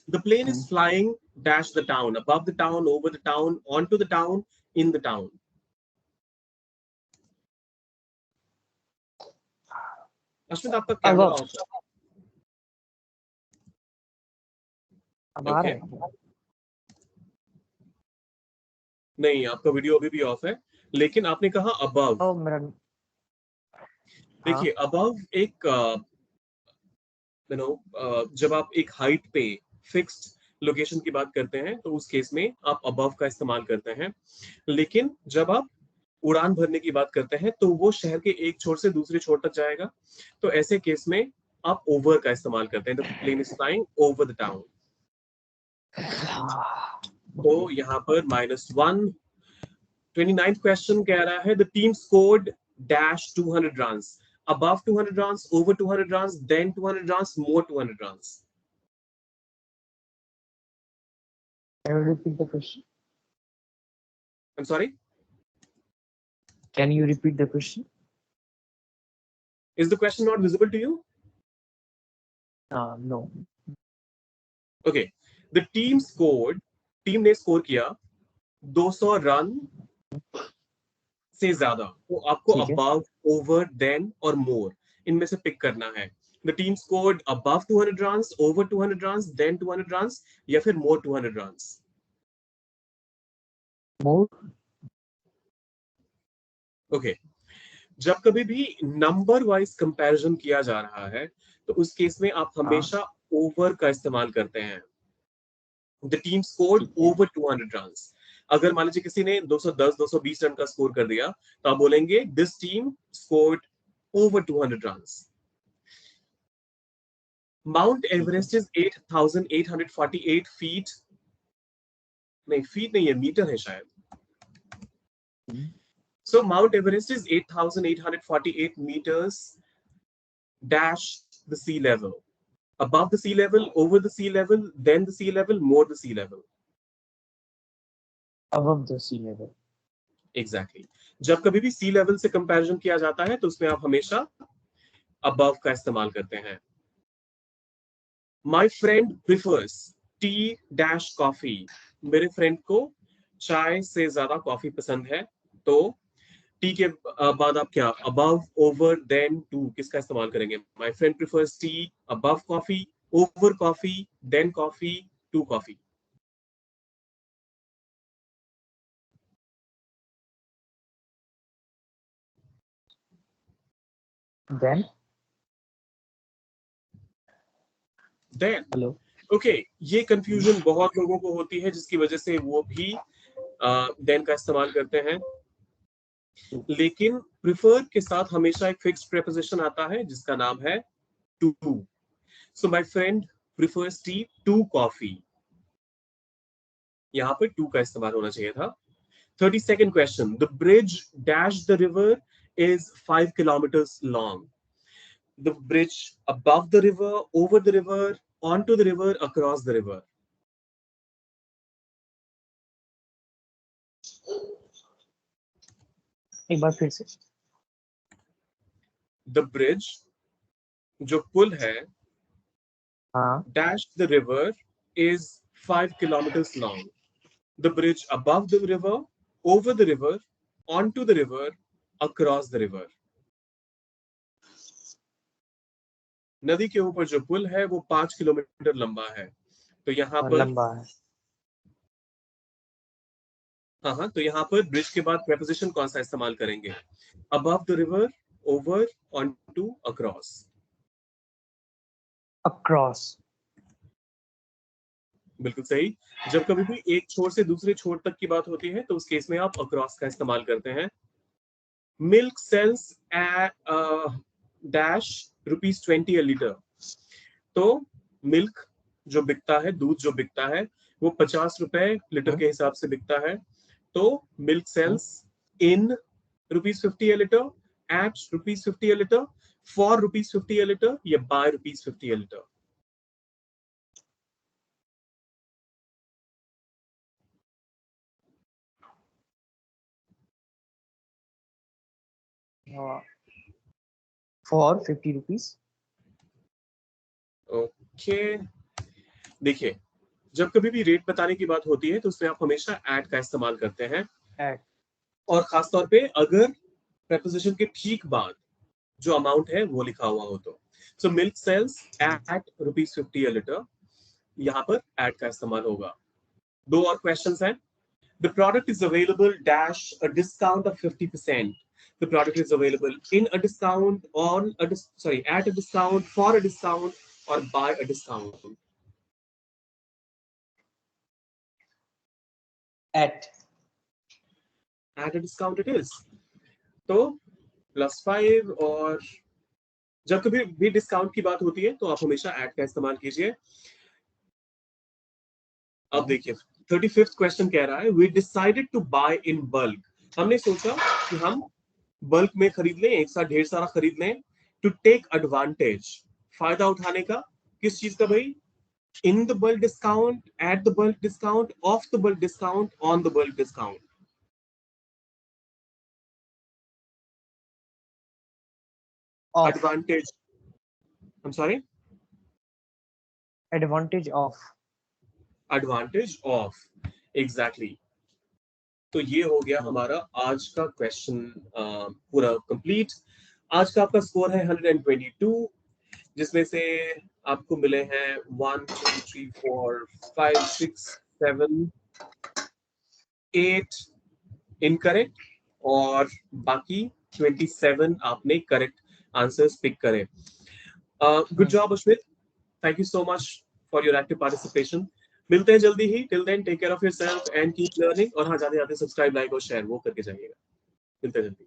The plane is flying dash the town, above the town, over the town, onto the town, in the town. Ashwin, आपका कैमरा ऑफ है। अब आ रहा है क्या? नहीं, आपका वीडियो अभी भी ऑफ है, लेकिन आपने कहा अबव। ओ मेरा। देखिए, अबव एक जब आप एक हाइट पे फिक्स्ड लोकेशन की बात करते हैं तो उस केस में आप अबव का इस्तेमाल करते हैं, लेकिन जब आप उड़ान भरने की बात करते हैं तो वो शहर के एक छोर से दूसरे छोर तक जाएगा, तो ऐसे केस में आप ओवर का इस्तेमाल करते हैं। The plane is flying over the town. तो यहाँ पर -1। 29th क्वेश्चन कह रहा है, the team scored dash 200 runs, above 200 runs, over 200 runs, then 200 runs, more 200 runs. Can you repeat the question? I'm sorry? Can you repeat the question? Is the question not visible to you? No. Okay. The team scored, team ने score किया 200 run से ज्यादा, तो आपको above, over, then और more इनमें से pick करना है। The team scored above 200 runs, over 200 runs, then 200 runs, या फिर more 200 runs. More. Okay. जब कभी भी नंबर वाइज कंपैरिजन किया जा रहा है तो उस केस में आप हमेशा ओवर का इस्तेमाल करते हैं। The team scored over 200 runs. अगर मान लीजिए किसी ने 210 220 रन का स्कोर कर दिया तो आप बोलेंगे this team scored over 200 runs. Mount Everest is 8,848 feet, नहीं फीट नहीं है, मीटर है शायद। So Mount Everest is 8,848 meters dash the sea level. Above the sea level, over the sea level, then the sea level, more the sea level. Above the sea level. Exactly. जब कभी भी sea level से comparison किया जाता है तो उसमें आप हमेशा above का इस्तेमाल करते हैं. My friend prefers tea dash coffee. मेरे फ्रेंड को चाय से ज्यादा कॉफी पसंद है. तो टी के बाद आप क्या above, over, then, to किसका इस्तेमाल करेंगे? My friend prefers tea above coffee, over coffee, then coffee, to coffee. Then. Then. Hello. Okay, ये कंफ्यूजन बहुत लोगों को होती है जिसकी वजह से वो भी then का इस्तेमाल करते हैं. लेकिन प्रिफर के साथ हमेशा एक फिक्स्ड प्रीपोजिशन आता है जिसका नाम है to. So my friend prefers tea to coffee. यहाँ पर to का इस्तेमाल होना चाहिए था. 32nd question. The bridge dash the river is 5 kilometers long. The bridge above the river, over the river, onto the river, across the river. एक बार फिर से. The bridge, जो पुल है, हाँ. dash the river is 5 kilometers long. The bridge above the river, over the river, onto the river, across the river. नदी के ऊपर जो पुल है वो 5 किलोमीटर लंबा है. तो यहाँ पर लंबा है. हाँ, तो यहाँ पर ब्रिज के बाद प्रेपोजिशन कौन सा इस्तेमाल करेंगे? Above the river, over, onto, across. Across. बिल्कुल सही. जब कभी भी एक छोर से दूसरे छोर तक की बात होती है तो उस केस में आप across का इस्तेमाल करते हैं. Milk sells at dash ₹20 a liter. तो मिल्क जो बिकता है, दूध जो बिकता है, वो 50 रुपए लीटर के हिसाब से बिकता है. तो milk sells in ₹50 a liter, at ₹50 a liter, for ₹50 a liter या by ₹50 a liter. For 50 rupees. Okay. देखिए, जब कभी भी रेट बताने की बात होती है तो उसमें आप हमेशा एट का इस्तेमाल करते हैं. At. और खासतौर पे अगर प्रेपोजिशन के ठीक बाद जो अमाउंट है वो लिखा हुआ हो तो. So milk sells at ₹50 a liter. यहाँ पर एट का इस्तेमाल होगा. 2 और क्वेश्चंस हैं. The product is available dash a discount of 50%. The product is available in a discount, at a discount, for a discount, or by a discount. At a discount it is. तो +5 और जब कभी भी discount की बात होती है तो आप हमेशा एट का इस्तेमाल कीजिए. अब देखिए 35th क्वेश्चन कह रहा है we decided to buy in bulk. हमने सोचा कि हम बल्क में खरीद लें, एक साथ ढेर सारा खरीद लें. to take advantage, फायदा उठाने का. किस चीज का भाई? in the bulk discount, at the bulk discount, off the bulk discount, on the bulk discount. Off. Advantage. I'm sorry? Advantage of. Advantage of. Exactly. तो ये हो गया हमारा आज का क्वेश्चन पूरा कंप्लीट. आज का आपका स्कोर है 122, जिसमें से आपको मिले हैं 1 2 3 4 5 6 7 8 इनकरेक्ट और बाकी 27 आपने करेक्ट आंसर्स पिक करे. Good job Ashwit. Thank you so much for your active participation. मिलते हैं जल्दी ही. Till then take care of yourself and keep learning. और हाँ, जाते जाते सब्सक्राइब, लाइक और शेयर वो करके जाइएगा. मिलते हैं जल्दी.